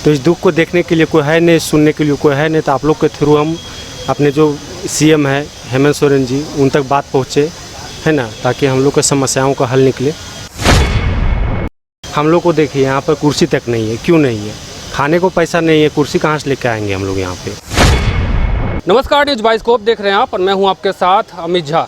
तो इस दुख को देखने के लिए कोई है नहीं, सुनने के लिए कोई है नहीं, तो आप लोग के थ्रू हम अपने जो सीएम है हेमंत सोरेन जी उन तक बात पहुँचे, है ना, ताकि हम लोग की समस्याओं का हल निकले। हम लोग को देखिए यहाँ पर कुर्सी तक नहीं है, क्यों नहीं है? खाने को पैसा नहीं है, कुर्सी कहाँ से लेकर आएंगे हम लोग यहाँ पे? नमस्कार, न्यूज बाइस्कोप देख रहे हैं आप और मैं हूं आपके साथ अमित झा।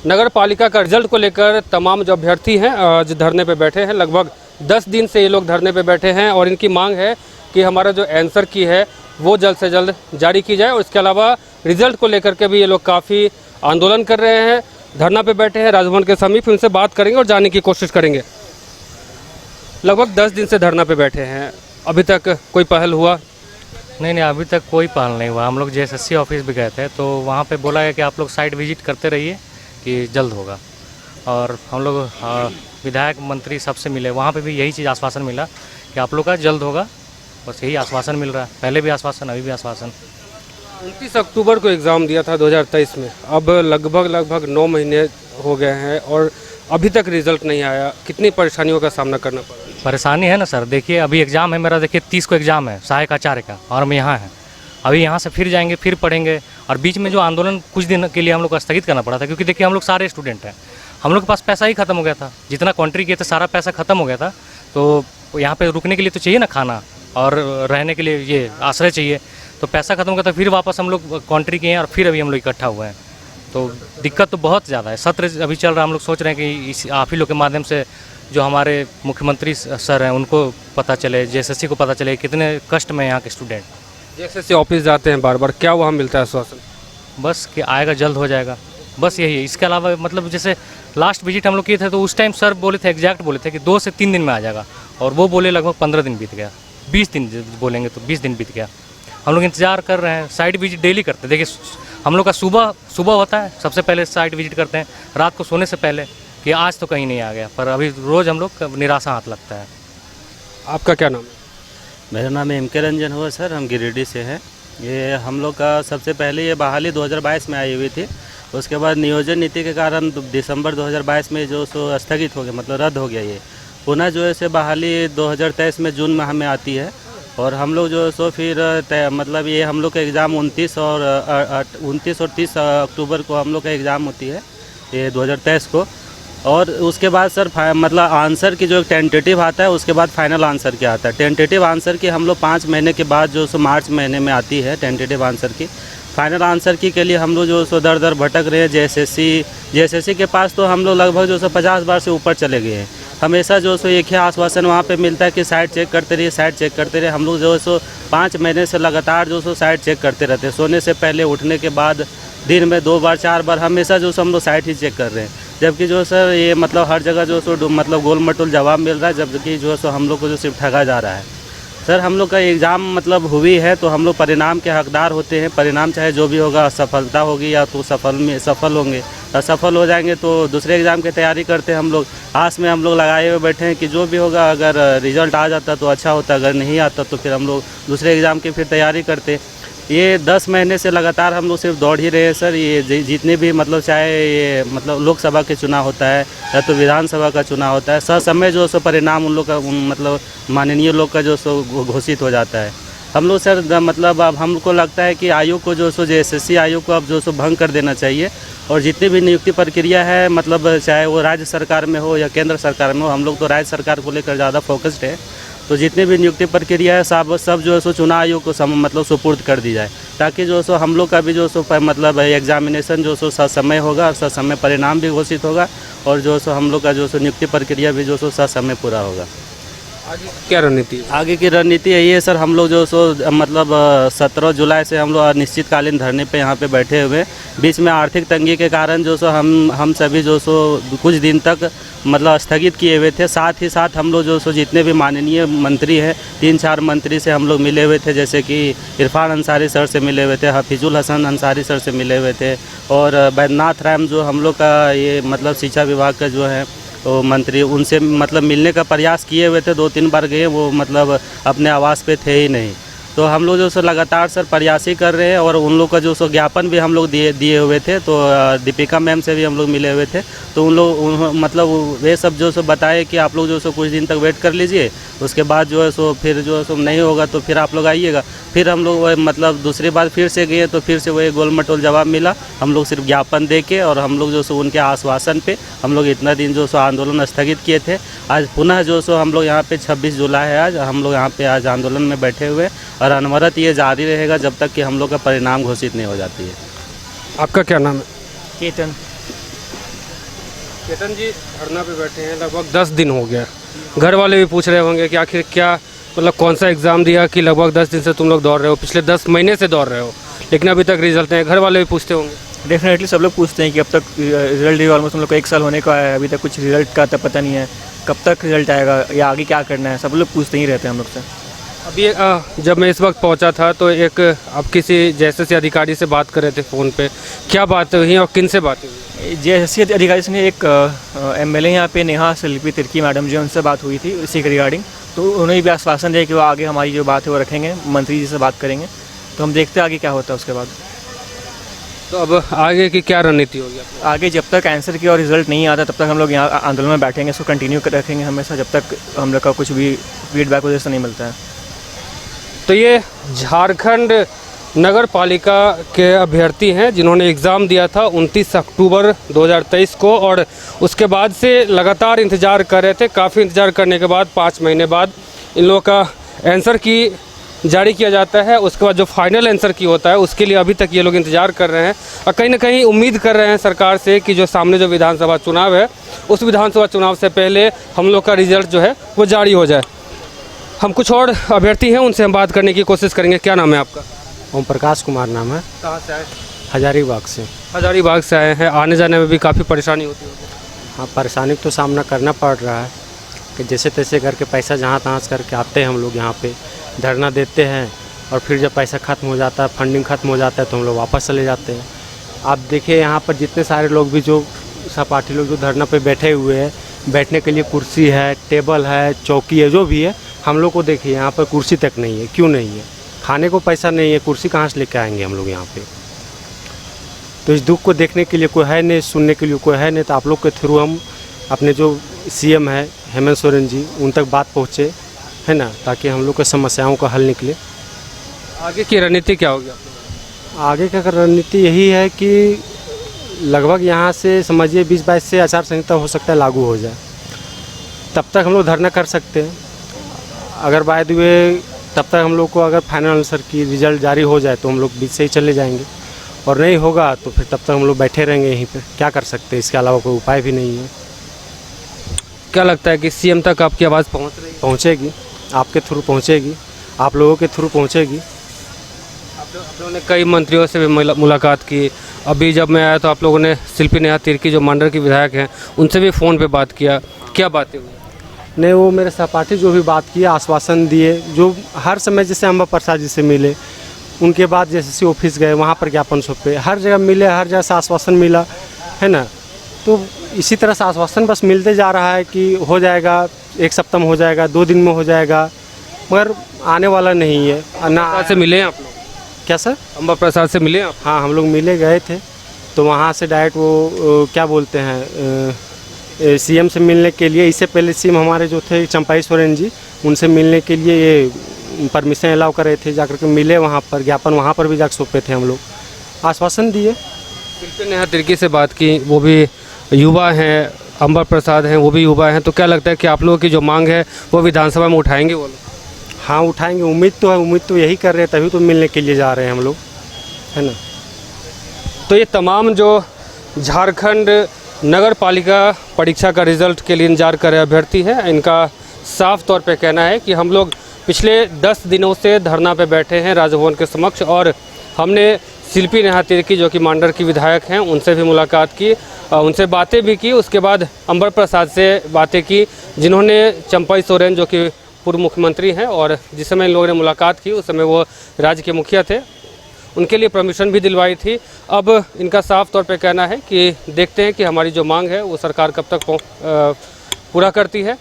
नगर पालिका का रिजल्ट को लेकर तमाम जो अभ्यर्थी हैं आज धरने पे बैठे हैं। लगभग 10 दिन से ये लोग धरने पे बैठे हैं और इनकी मांग है कि हमारा जो आंसर की है वो जल्द से जल्द जारी की जाए। और इसके अलावा रिजल्ट को लेकर के भी ये लोग काफ़ी आंदोलन कर रहे हैं, धरना पे बैठे हैं राजभवन के समीप। उनसे बात करेंगे और जानने की कोशिश करेंगे। लगभग 10 दिन से धरना पे बैठे हैं, अभी तक कोई पहल हुआ? नहीं, अभी तक कोई पहल नहीं हुआ। हम लोग JSSC ऑफिस भी गए थे तो वहाँ पे बोला गया कि आप लोग साइट विजिट करते रहिए कि जल्द होगा। और हम लोग विधायक मंत्री सबसे मिले, वहाँ पे भी यही चीज़ आश्वासन मिला कि आप लोग का जल्द होगा। बस यही आश्वासन मिल रहा है, पहले भी आश्वासन, अभी भी आश्वासन। 29 अक्टूबर को एग्ज़ाम दिया था 2023 में, अब लगभग 9 महीने हो गए हैं और अभी तक रिजल्ट नहीं आया। कितनी परेशानियों का सामना करना पड़ा? परेशानी है ना सर, देखिए अभी एग्ज़ाम है मेरा, देखिए 30 को एग्ज़ाम है सहायक आचार्य का, और हम यहाँ हैं। अभी यहाँ से फिर जाएंगे, फिर पढ़ेंगे। और बीच में जो आंदोलन कुछ दिन के लिए हम लोग को स्थगित करना पड़ा था, क्योंकि देखिए हम लोग सारे स्टूडेंट हैं, हम लोग के पास पैसा ही खत्म हो गया था। जितना कॉन्ट्री किए थे सारा पैसा खत्म हो गया था। तो यहाँ पे रुकने के लिए तो चाहिए ना खाना, और रहने के लिए ये आश्रय चाहिए। तो पैसा खत्म हो गया था, फिर वापस हम लोग कॉन्ट्री किए हैं और फिर अभी हम लोग इकट्ठा हुए हैं। तो दिक्कत तो बहुत ज़्यादा है। सत्र अभी चल रहा है, हम लोग सोच रहे हैं कि इस आप ही लोग के माध्यम से जो हमारे मुख्यमंत्री सर हैं उनको पता चले, JSSC को पता चले कितने कष्ट में यहाँ के स्टूडेंट। JSSC ऑफिस जाते हैं बार बार, क्या वहाँ मिलता है आश्वासन? बस कि आएगा, जल्द हो जाएगा, बस यही है। इसके अलावा मतलब जैसे लास्ट विजिट हम लोग किए थे तो उस टाइम सर बोले थे, एग्जैक्ट बोले थे कि 2 से 3 दिन में आ जाएगा, और वो बोले लगभग 15 दिन बीत गया। 20 दिन बोलेंगे तो 20 दिन बीत गया। हम लोग इंतजार कर रहे हैं, साइट विजिट डेली करते हैं। देखिए हम लोग का सुबह होता है, सबसे पहले साइट विजिट करते हैं रात को सोने से पहले कि आज तो कहीं नहीं आ गया, पर अभी रोज़ हम लोग निराशा हाथ लगता है। आपका क्या नाम है? मेरा नाम MK रंजन हुआ सर, हम गिरिडीह से हैं। ये हम लोग का सबसे पहले ये बहाली 2022 में आई हुई थी। उसके बाद नियोजन नीति के कारण दिसंबर 2022 में जो सो स्थगित हो गया, मतलब रद्द हो गया। ये पुनः जो है से बहाली 2023 में जून माह में आती है। और हम लोग जो सो फिर मतलब ये हम लोग का एग्ज़ाम 29 और 30 अक्टूबर को हम लोग का एग्ज़ाम होती है, ये 2023 को। और उसके बाद सर मतलब आंसर की जो टेंटेटिव आता है, उसके बाद फाइनल आंसर क्या आता है। टेंटेटिव आंसर की हम लोग 5 महीने के बाद जो सो मार्च महीने में आती है टेंटेटिव आंसर की। फाइनल आंसर की के लिए हम लोग जो सो दर भटक रहे हैं। JSSC के पास तो हम लोग लगभग जो सो 50 बार से ऊपर चले गए हैं। हमेशा जो सो एक ही आश्वासन वहाँ पे मिलता है कि साइट चेक करते रहिए, साइट चेक करते रहिए। हम लोग जो सो 5 महीने से लगातार जो सो साइट चेक करते रहते हैं। सोने से पहले, उठने के बाद, दिन में 2 बार 4 बार हमेशा जो सो हम लोग साइट ही चेक कर रहे हैं। जबकि जो सर ये मतलब हर जगह जो सो मतलब गोल मटोल जवाब मिल रहा है, जबकि जो सो हम लोग को जो सिर्फ ठगा जा रहा है। सर हम लोग का एग्ज़ाम मतलब हुई है तो हम लोग परिणाम के हकदार होते हैं। परिणाम चाहे जो भी होगा, सफलता होगी या तो सफल होंगे, असफल हो जाएंगे तो दूसरे एग्ज़ाम की तैयारी करते हैं। हम लोग आस में हम लोग लगाए हुए बैठे हैं कि जो भी होगा, अगर रिजल्ट आ जाता तो अच्छा होता, अगर नहीं आता तो फिर हम लोग दूसरे एग्ज़ाम की फिर तैयारी करते। ये 10 महीने से लगातार हम लोग सिर्फ दौड़ ही रहे हैं सर। ये जितने भी मतलब चाहे ये मतलब लोकसभा के चुनाव होता है या तो विधानसभा का चुनाव होता है, समय जो सो परिणाम उन लोग का मतलब माननीय लोग का जो सो घोषित हो जाता है। हम लोग सर मतलब अब हमको लगता है कि आयोग को जो सो JSSC आयोग को अब जो सो भंग कर देना चाहिए। और जितनी भी नियुक्ति प्रक्रिया है, मतलब चाहे वो राज्य सरकार में हो या केंद्र सरकार में हो, हम लोग तो राज्य सरकार को लेकर ज़्यादा फोकस्ड है। तो जितनी भी नियुक्ति प्रक्रिया है सब जो है सो चुनाव आयोग को मतलब सुपुर्द कर दी जाए, ताकि जो सो हम लोग का भी जो सो मतलब एग्जामिनेशन जो सो समय होगा, समय परिणाम भी घोषित होगा, और जो सो हम लोग का जो सो नियुक्ति प्रक्रिया भी जो सो समय पूरा होगा। आगे क्या रणनीति? आगे की रणनीति यही है सर, हम लोग जो सो मतलब 17 जुलाई से हम लोग अनिश्चितकालीन धरने पे यहाँ पे बैठे हुए। बीच में आर्थिक तंगी के कारण जो सो हम सभी जो सो कुछ दिन तक मतलब स्थगित किए हुए थे। साथ ही साथ हम लोग जो सो जितने भी माननीय मंत्री हैं, 3-4 मंत्री से हम लोग मिले हुए थे, जैसे कि इरफान अंसारी सर से मिले हुए थे, हफीजुल हसन अंसारी सर से मिले हुए थे, और बैद्यनाथ राम जो हम लोग का ये मतलब शिक्षा विभाग का जो है वो मंत्री, उनसे मतलब मिलने का प्रयास किए हुए थे। 2-3 बार गए, वो मतलब अपने आवास पे थे ही नहीं। तो हम लोग जो सो लगातार सर प्रयास ही कर रहे हैं और उन लोग का जो सो ज्ञापन भी हम लोग दिए हुए थे। तो दीपिका मैम से भी हम लोग मिले हुए थे, तो उन लोग मतलब वे सब जो सो बताए कि आप लोग जो सो कुछ दिन तक वेट कर लीजिए, उसके बाद जो है सो फिर जो है सो नहीं होगा तो फिर आप लोग आइएगा। फिर हम लोग मतलब दूसरी बार फिर से गए तो फिर से वही गोल मटोल जवाब मिला। हम लोग सिर्फ ज्ञापन दे के और हम लोग जो सो उनके आश्वासन पे हम लोग इतना दिन जो सो आंदोलन स्थगित किए थे। आज पुनः जो सो हम लोग यहाँ पे 26 जुलाई है, आज हम लोग यहाँ पे आज आंदोलन में बैठे हुए और अनवरत ये जारी रहेगा जब तक कि हम लोग का परिणाम घोषित नहीं हो जाती है। आपका क्या नाम है? केतन। केतन जी धरना पे बैठे हैं, लगभग 10 दिन हो गया। घर वाले भी पूछ रहे होंगे कि आखिर क्या मतलब कौन सा एग्ज़ाम दिया कि लगभग 10 दिन से तुम लोग दौड़ रहे हो, पिछले 10 महीने से दौड़ रहे हो, लेकिन अभी तक रिजल्ट नहीं है। घर वाले भी पूछते होंगे। डेफिनेटली सब लोग पूछते हैं कि अब तक रिजल्ट भी ऑलमोस्ट हम लोग को 1 साल होने का है, अभी तक कुछ रिजल्ट का तो पता नहीं है, कब तक रिजल्ट आएगा या आगे क्या करना है, सब लोग पूछते ही रहते हैं हम लोग से। अभी जब मैं इस वक्त पहुंचा था तो एक आप किसी जैसे अधिकारी से बात कर रहे थे फ़ोन पे, क्या बात हुई और किन से बात हुई? जैसे अधिकारी से एक एमएलए यहाँ पे नेहा शिल्पी तिर्की मैडम जी, उनसे बात हुई थी इसी के रिगार्डिंग। तो उन्होंने भी आश्वासन दिया कि वो आगे हमारी जो बात है वो रखेंगे, मंत्री जी से बात करेंगे। तो हम देखते हैं आगे क्या होता है उसके बाद। तो अब आगे की क्या रणनीति होगी? आगे जब तक आंसर की और रिजल्ट नहीं आता तब तक हम लोग यहाँ आंदोलन में बैठेंगे, इसको कंटिन्यू रखेंगे हमेशा जब तक हम लोग का कुछ भी फीडबैक उधर से नहीं मिलता है। तो ये झारखंड नगर पालिका के अभ्यर्थी हैं जिन्होंने एग्ज़ाम दिया था 29 अक्टूबर 2023 को और उसके बाद से लगातार इंतज़ार कर रहे थे। काफ़ी इंतज़ार करने के बाद 5 महीने बाद इन लोगों का आंसर की जारी किया जाता है। उसके बाद जो फाइनल आंसर की होता है उसके लिए अभी तक ये लोग इंतज़ार कर रहे हैं और कहीं ना कहीं उम्मीद कर रहे हैं सरकार से कि जो सामने जो विधानसभा चुनाव है उस विधानसभा चुनाव से पहले हम लोग का रिजल्ट जो है वो जारी हो जाए। हम कुछ और अभ्यर्थी हैं, उनसे हम बात करने की कोशिश करेंगे। क्या नाम है आपका? ओम प्रकाश कुमार नाम है। कहाँ से आए? हजारीबाग से। हजारीबाग से आए हैं। आने जाने में भी काफ़ी परेशानी होती है? हाँ, परेशानी तो सामना करना पड़ रहा है कि जैसे तैसे करके पैसा जहाँ तहाँ से करके आते हैं हम लोग यहाँ पे धरना देते हैं और फिर जब पैसा ख़त्म हो जाता है, फंडिंग ख़त्म हो जाता है तो हम लोग वापस चले जाते हैं। आप देखिए यहाँ पर जितने सारे लोग भी जो सहपाठी लोग जो धरना पे बैठे हुए हैं, बैठने के लिए कुर्सी है, टेबल है, चौकी है, जो भी है, हम लोग को देखिए यहाँ पर कुर्सी तक नहीं है। क्यों नहीं है? खाने को पैसा नहीं है, कुर्सी कहाँ से लेकर आएंगे हम लोग यहाँ पे? तो इस दुख को देखने के लिए कोई है नहीं, सुनने के लिए कोई है नहीं। तो आप लोग के थ्रू हम अपने जो सीएम है हेमंत सोरेन जी, उन तक बात पहुँचे, है ना, ताकि हम लोग के समस्याओं का हल निकले। आगे की रणनीति क्या होगी? आगे का रणनीति यही है कि लगभग यहाँ से समझिए 20-22 से आचार संहिता हो सकता है लागू हो जाए, तब तक हम लोग धरना कर सकते हैं। अगर बाय द वे तब तक हम लोग को अगर फाइनल आंसर की रिजल्ट जारी हो जाए तो हम लोग बीच से ही चले जाएंगे, और नहीं होगा तो फिर तब तक हम लोग बैठे रहेंगे यहीं पे। क्या कर सकते हैं, इसके अलावा कोई उपाय भी नहीं है। क्या लगता है कि सीएम तक आपकी आवाज़ पहुँच रही है? पहुँचेगी, आपके थ्रू पहुँचेगी, आप लोगों के थ्रू पहुँचेगी। आप लोगों ने कई मंत्रियों से भी मुलाकात की। अभी जब मैं आया तो आप लोगों ने शिल्पी नेहा तिर्की जो मंडल की विधायक हैं उनसे भी फ़ोन पे बात किया। क्या बातें हुई? नहीं, वो मेरे सहपाठी जो भी बात किए, आश्वासन दिए, जो हर समय जैसे अम्बा प्रसाद जी से मिले, उनके बाद जैसे ऑफिस गए वहाँ पर ज्ञापन सौंपे, हर जगह मिले, हर जगह से आश्वासन मिला, है ना। तो इसी तरह से आश्वासन बस मिलते जा रहा है कि हो जाएगा, 1 सप्ताह में हो जाएगा, 2 दिन में हो जाएगा, मगर आने वाला नहीं है ना। से मिले आप लोग? क्या सर? अम्बा प्रसाद से मिले आप? हाँ, हम लोग मिले गए थे, तो वहाँ से डायरेक्ट वो क्या बोलते हैं सीएम से मिलने के लिए, इससे पहले सीएम हमारे जो थे चंपाई सोरेन जी, उनसे मिलने के लिए ये परमिशन अलाउ कर रहे थे, जाकर के मिले वहाँ पर, ज्ञापन वहाँ पर भी जाकर सौंपे थे हम लोग, आश्वासन दिए। शिल्पी नेहा तिर्की से बात की, वो भी युवा हैं, अम्बा प्रसाद हैं, वो भी युवा हैं, तो क्या लगता है कि आप लोगों की जो मांग है वो विधानसभा में उठाएंगे वो लोग? हाँ, उठाएंगे, उम्मीद तो है, उम्मीद तो यही कर रहे हैं, तभी तो मिलने के लिए जा रहे हैं हम लोग, है ना। तो ये तमाम जो झारखंड नगर पालिका परीक्षा का रिज़ल्ट के लिए इंतजार कर रहे अभ्यर्थी हैं, इनका साफ तौर पे कहना है कि हम लोग पिछले 10 दिनों से धरना पे बैठे हैं राजभवन के समक्ष, और हमने शिल्पी नेहा तिर्की जो कि मांडर की विधायक हैं उनसे भी मुलाकात की, उनसे बातें भी की। उसके बाद अम्बर प्रसाद से बातें की, जिन्होंने चंपाई सोरेन जो कि पूर्व मुख्यमंत्री हैं और जिस समय इन लोगों ने मुलाकात की उस समय वो राज्य के मुखिया थे, उनके लिए परमिशन भी दिलवाई थी। अब इनका साफ तौर पे कहना है कि देखते हैं कि हमारी जो मांग है वो सरकार कब तक पूरा करती है।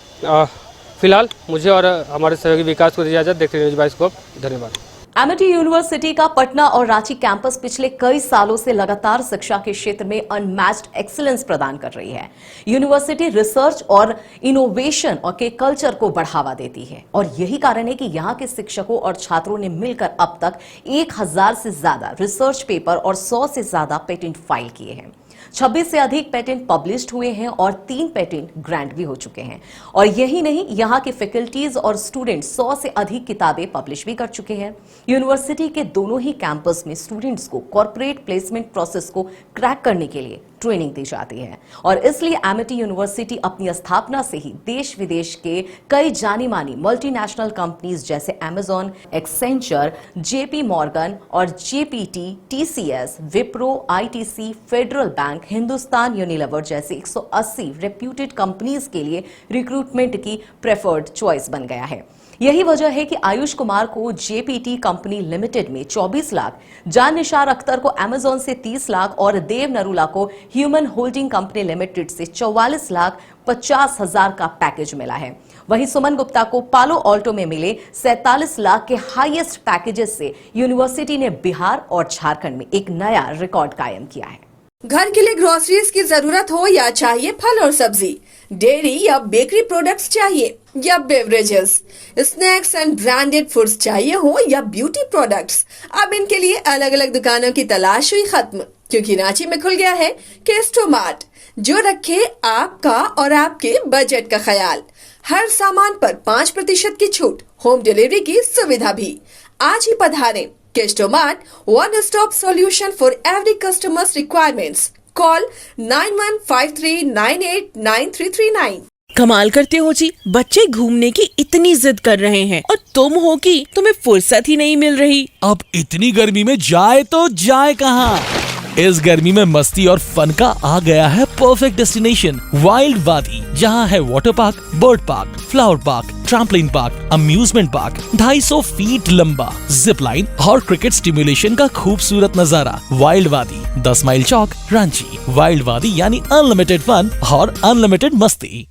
फिलहाल मुझे और हमारे सहयोगी विकास को इजाज़त। देखते रहिए न्यूज़ बाइस्कोप। धन्यवाद। एमिटी यूनिवर्सिटी का पटना और रांची कैंपस पिछले कई सालों से लगातार शिक्षा के क्षेत्र में अनमैच्ड एक्सीलेंस प्रदान कर रही है। यूनिवर्सिटी रिसर्च और इनोवेशन और के कल्चर को बढ़ावा देती है और यही कारण है कि यहाँ के शिक्षकों और छात्रों ने मिलकर अब तक 1000 से ज्यादा रिसर्च पेपर और 100 से ज्यादा पेटेंट फाइल किए हैं। 26 से अधिक पेटेंट पब्लिश्ड हुए हैं और 3 पेटेंट ग्रांट भी हो चुके हैं। और यही नहीं, यहाँ के फैकल्टीज और स्टूडेंट 100 से अधिक किताबें पब्लिश भी कर चुके हैं। यूनिवर्सिटी के दोनों ही कैंपस में स्टूडेंट्स को कॉर्पोरेट प्लेसमेंट प्रोसेस को क्रैक करने के लिए ट्रेनिंग दी जाती है और इसलिए एमिटी यूनिवर्सिटी अपनी स्थापना से ही देश विदेश के कई जानी मानी मल्टीनेशनल कंपनीज जैसे अमेजॉन, एक्सेंचर, जेपी मॉर्गन और GPT, TCS, Wipro, ITC, federal bank, Hindustan Unilever जैसे 180 रेप्यूटेड कंपनीज के लिए रिक्रूटमेंट की प्रेफर्ड चॉइस बन गया है। यही वजह है कि आयुष कुमार को जेपीटी कंपनी लिमिटेड में 24 लाख, जान निसार अख्तर को अमेजॉन से 30 लाख और देव नरूला को ह्यूमन होल्डिंग कंपनी लिमिटेड से 44 लाख 50 हजार का पैकेज मिला है। वहीं सुमन गुप्ता को पालो ऑल्टो में मिले 47 लाख के हाईएस्ट पैकेजेस से यूनिवर्सिटी ने बिहार और झारखंड में एक नया रिकॉर्ड कायम किया है। घर के लिए ग्रोसरीज की जरूरत हो या चाहिए फल और सब्जी, डेयरी या बेकरी प्रोडक्ट्स चाहिए या beverages, snacks and branded foods चाहिए हो या ब्यूटी प्रोडक्ट्स, अब इनके लिए अलग अलग दुकानों की तलाश हुई खत्म, क्योंकि रांची में खुल गया है केस्टोमार्ट, जो रखे आपका और आपके बजट का ख्याल। हर सामान पर 5% की छूट, होम डिलीवरी की सुविधा भी। आज ही पधारें। केस्टोमार्ट, one stop solution for every customer's requirements. Call 9153989339. कमाल करते हो जी, बच्चे घूमने की इतनी जिद कर रहे हैं और तुम हो कि तुम्हें फुर्सत ही नहीं मिल रही। अब इतनी गर्मी में जाए तो जाए कहाँ? इस गर्मी में मस्ती और फन का आ गया है परफेक्ट डेस्टिनेशन, वाइल्ड वादी, जहाँ है water park, bird park, flower park, trampoline park, amusement park, 250 feet लंबा, जिप लाइन और क्रिकेट स्टिमुलेशन का खूबसूरत नजारा। वाइल्ड वादी, 10 माइल चौक, रांची। वाइल्ड वादी यानी अनलिमिटेड फन और अनलिमिटेड मस्ती।